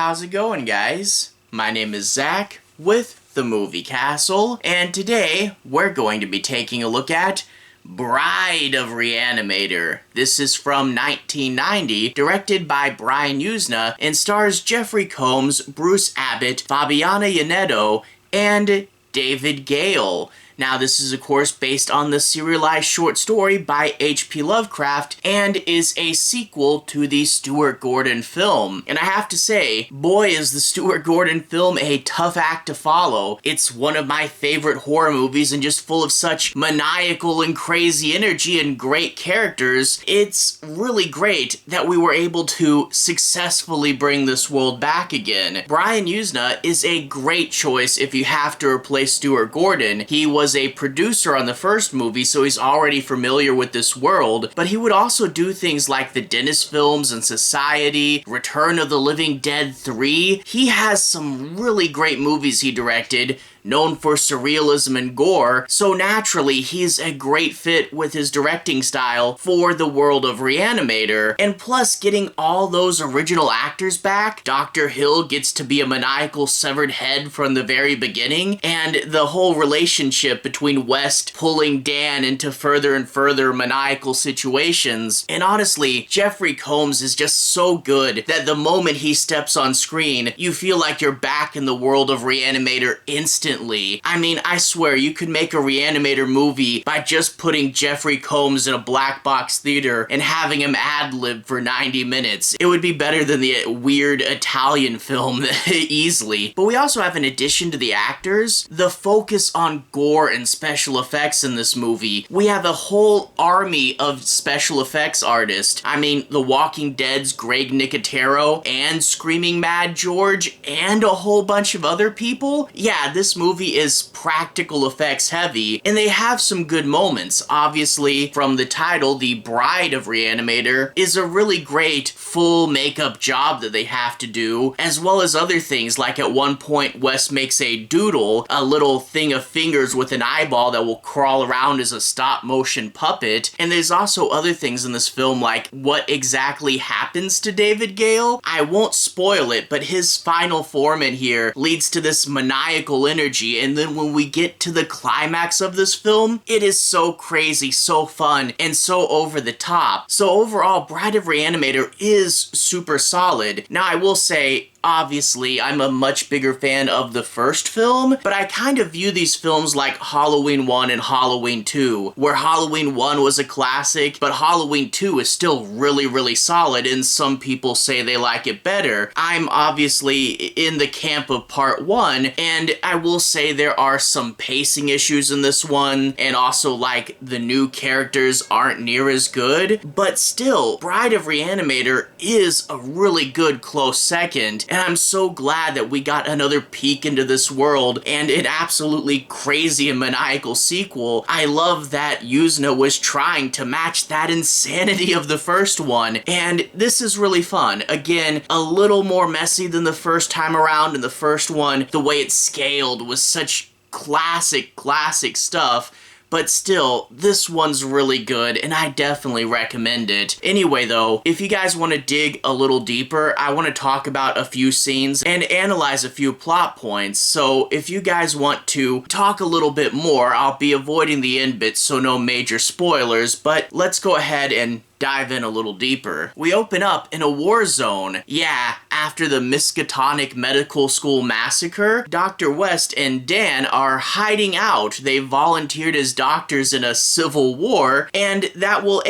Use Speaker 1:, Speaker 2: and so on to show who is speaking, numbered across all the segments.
Speaker 1: How's it going, guys? My name is Zach with The Movie Castle, and today we're going to be taking a look at Bride of Re-Animator. This is from 1990, directed by Brian Yuzna, and stars Jeffrey Combs, Bruce Abbott, Fabiana and David Gale. Now, this is, of course, based on the serialized short story by H.P. Lovecraft and is a sequel to the Stuart Gordon film. And I have to say, boy, is the Stuart Gordon film a tough act to follow. It's one of my favorite horror movies and just full of such maniacal and crazy energy and great characters. It's really great that we were able to successfully bring this world back again. Brian Yuzna is a great choice if you have to replace Stuart Gordon. He was a producer on the first movie, so he's already familiar with this world, but he would also do things like the Dennis films and Society, Return of the Living Dead 3. He has some really great movies he directed, known for surrealism and gore, so naturally he's a great fit with his directing style for the world of Re-Animator. And plus, getting all those original actors back, Dr. Hill gets to be a maniacal severed head from the very beginning, and the whole relationship between West pulling Dan into further and further maniacal situations. And honestly, Jeffrey Combs is just so good that the moment he steps on screen, you feel like you're back in the world of Re-Animator instantly. I mean, I swear, you could make a Re-Animator movie by just putting Jeffrey Combs in a black box theater and having him ad-lib for 90 minutes. It would be better than the weird Italian film easily. But we also have, in addition to the actors, the focus on gore and special effects in this movie. We have a whole army of special effects artists. I mean, The Walking Dead's Greg Nicotero and Screaming Mad George and a whole bunch of other people. Yeah, this movie is practical effects heavy, and they have some good moments. Obviously, from the title, the Bride of Re-Animator is a really great full makeup job that they have to do, as well as other things, like at one point Wes makes a doodle, a little thing of fingers with an eyeball that will crawl around as a stop motion puppet. And there's also other things in this film, like what exactly happens to David Gale. I won't spoil it, but his final form in here leads to this maniacal energy, and then when we get to the climax of this film, it is so crazy, so fun, and so over the top. So overall, Bride of Re-Animator is super solid. Now, I will say, obviously, I'm a much bigger fan of the first film, but I kind of view these films like Halloween 1 and Halloween 2, where Halloween 1 was a classic, but Halloween 2 is still really, really solid, and some people say they like it better. I'm obviously in the camp of part 1, and I will say there are some pacing issues in this one, and also, like, the new characters aren't near as good, but still, Bride of Re-Animator is a really good close second. And I'm so glad that we got another peek into this world and an absolutely crazy and maniacal sequel. I love that Yuzna was trying to match that insanity of the first one, and this is really fun. Again, a little more messy than the first time around. In the first one, the way it scaled was such classic stuff. But still, this one's really good, and I definitely recommend it. Anyway, though, if you guys want to dig a little deeper, I want to talk about a few scenes and analyze a few plot points. So if you guys want to talk a little bit more, I'll be avoiding the end bits, so no major spoilers, but let's go ahead and dive in a little deeper. We open up in a war zone. Yeah, after the Miskatonic Medical School massacre, Dr. West and Dan are hiding out. They volunteered as doctors in a civil war, and that will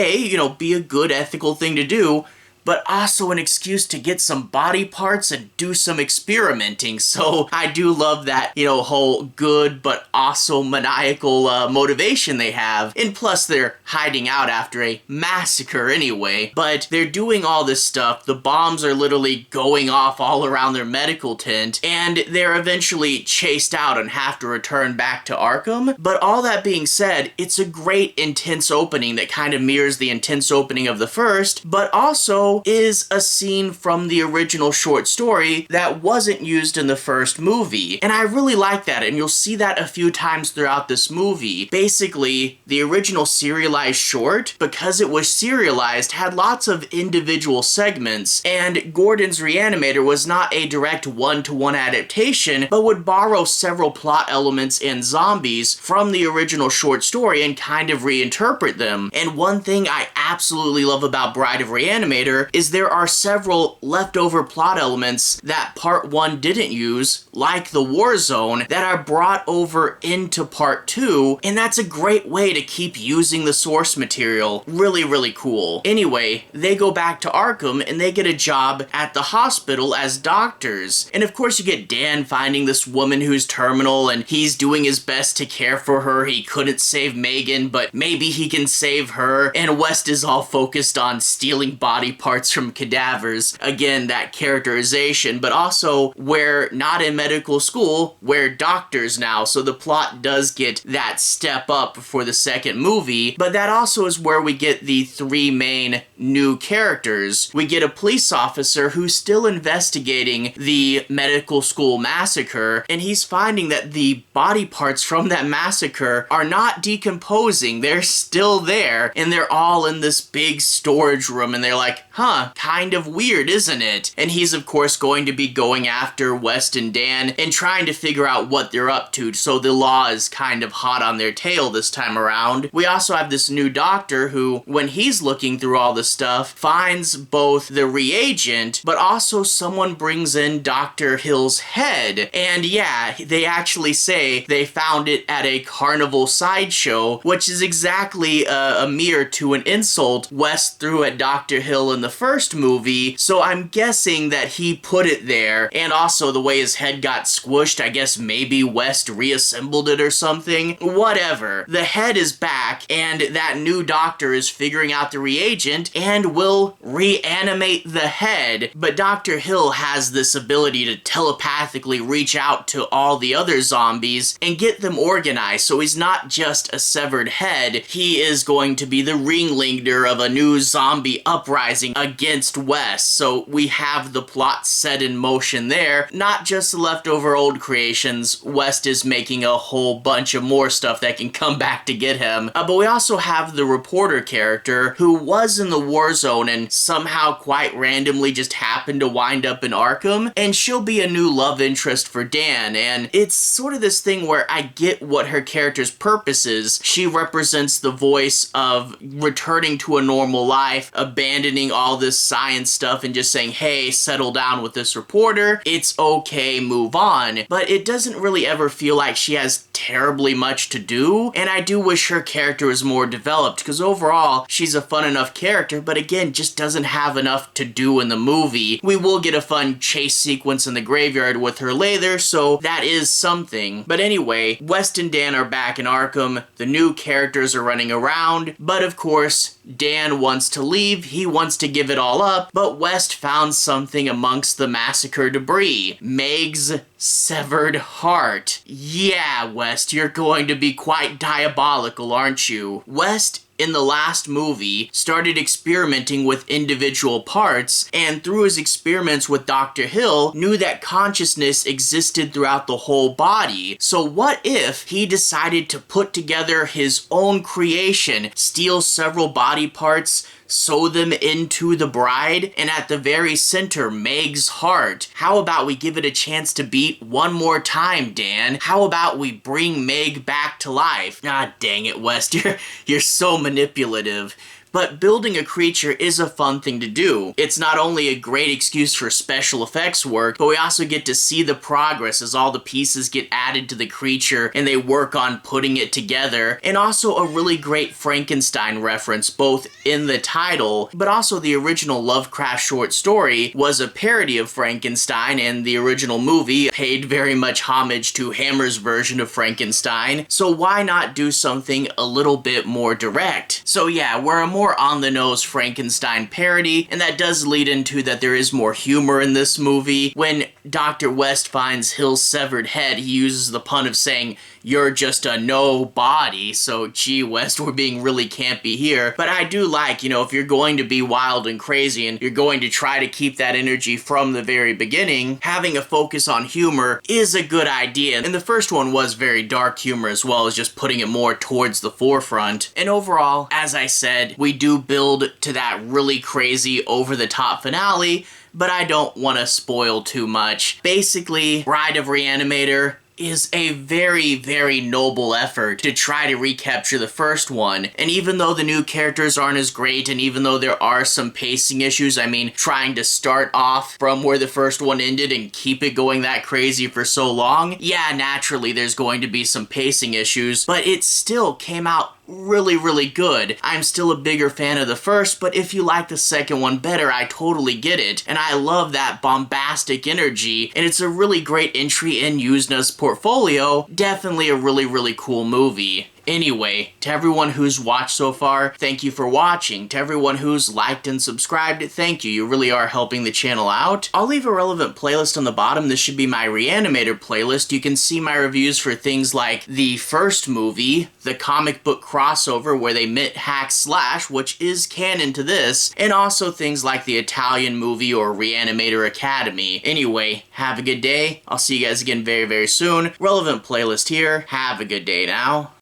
Speaker 1: be a good ethical thing to do, but also an excuse to get some body parts and do some experimenting. So I do love that, whole good but also maniacal motivation they have. And plus, they're hiding out after a massacre anyway. But they're doing all this stuff. The bombs are literally going off all around their medical tent, and they're eventually chased out and have to return back to Arkham. But all that being said, it's a great intense opening that kind of mirrors the intense opening of the first, but also though, is a scene from the original short story that wasn't used in the first movie. And I really like that, and you'll see that a few times throughout this movie. Basically, the original serialized short, because it was serialized, had lots of individual segments, and Gordon's Re-Animator was not a direct one-to-one adaptation, but would borrow several plot elements and zombies from the original short story and kind of reinterpret them. And one thing I absolutely love about Bride of Re-Animator is there are several leftover plot elements that Part 1 didn't use, like the war zone, that are brought over into Part 2, and that's a great way to keep using the source material. Really, really cool. Anyway, they go back to Arkham and they get a job at the hospital as doctors. And of course you get Dan finding this woman who's terminal, and he's doing his best to care for her. He couldn't save Megan, but maybe he can save her. And West is all focused on stealing body parts from cadavers. Again, that characterization, but also we're not in medical school, we're doctors now, so the plot does get that step up for the second movie. But that also is where we get the three main new characters. We get a police officer who's still investigating the medical school massacre, and he's finding that the body parts from that massacre are not decomposing. They're still there, and they're all in this big storage room, and they're like, huh, kind of weird, isn't it? And he's of course going to be going after West and Dan and trying to figure out what they're up to, so the law is kind of hot on their tail this time around. We also have this new doctor who, when he's looking through all the stuff, finds both the reagent, but also someone brings in Dr. Hill's head. And yeah, they actually say they found it at a carnival sideshow, which is exactly a mirror to an insult West threw at Dr. Hill in the first movie, so I'm guessing that he put it there. And also the way his head got squished, I guess maybe West reassembled it or something. Whatever. The head is back, and that new doctor is figuring out the reagent and will reanimate the head. But Dr. Hill has this ability to telepathically reach out to all the other zombies and get them organized, so he's not just a severed head, he is going to be the ringleader of a new zombie uprising against West. So we have the plot set in motion there, not just the leftover old creations. West is making a whole bunch of more stuff that can come back to get him. But we also have the reporter character who was in the war zone and somehow quite randomly just happened to wind up in Arkham, and she'll be a new love interest for Dan. And it's sort of this thing where I get what her character's purpose is. She represents the voice of returning to a normal life, abandoning all this science stuff and just saying, hey, settle down with this reporter, it's okay, move on. But it doesn't really ever feel like she has terribly much to do, and I do wish her character was more developed, because overall she's a fun enough character, but again, just doesn't have enough to do in the movie. We will get a fun chase sequence in the graveyard with her later, so that is something. But anyway, West and Dan are back in Arkham, the new characters are running around, but of course, Dan wants to leave, he wants to give it all up, but West found something amongst the massacre debris. Meg's severed heart. Yeah, West, you're going to be quite diabolical, aren't you? West, in the last movie, started experimenting with individual parts, and through his experiments with Dr. Hill, knew that consciousness existed throughout the whole body. So what if he decided to put together his own creation, steal several body parts, sew them into the bride, and at the very center, Meg's heart? How about we give it a chance to beat one more time, Dan? How about we bring Meg back to life? Ah, dang it, West, you're so manipulative. But building a creature is a fun thing to do. It's not only a great excuse for special effects work, but we also get to see the progress as all the pieces get added to the creature and they work on putting it together. And also a really great Frankenstein reference, both in the title, but also the original Lovecraft short story was a parody of Frankenstein, and the original movie paid very much homage to Hammer's version of Frankenstein. So why not do something a little bit more direct? So yeah, we're a more on-the-nose Frankenstein parody, and that does lead into that there is more humor in this movie. When Dr. West finds Hill's severed head, he uses the pun of saying, you're just a nobody, so gee West, we're being really campy here. But I do like, if you're going to be wild and crazy and you're going to try to keep that energy from the very beginning, having a focus on humor is a good idea. And the first one was very dark humor as well as just putting it more towards the forefront. And overall, as I said, we do build to that really crazy over-the-top finale, but I don't want to spoil too much. Basically, Bride of Re-Animator is a very, very noble effort to try to recapture the first one. And even though the new characters aren't as great, and even though there are some pacing issues, I mean, trying to start off from where the first one ended and keep it going that crazy for so long, yeah, naturally there's going to be some pacing issues, but it still came out really, really good. I'm still a bigger fan of the first, but if you like the second one better, I totally get it. And I love that bombastic energy, and it's a really great entry in Yuzna's portfolio. Definitely a really, really cool movie. Anyway, to everyone who's watched so far, thank you for watching. To everyone who's liked and subscribed, thank you. You really are helping the channel out. I'll leave a relevant playlist on the bottom. This should be my Re-Animator playlist. You can see my reviews for things like the first movie, the comic book crossover where they met Hack Slash, which is canon to this, and also things like the Italian movie or Re-Animator Academy. Anyway, have a good day. I'll see you guys again very, very soon. Relevant playlist here. Have a good day now.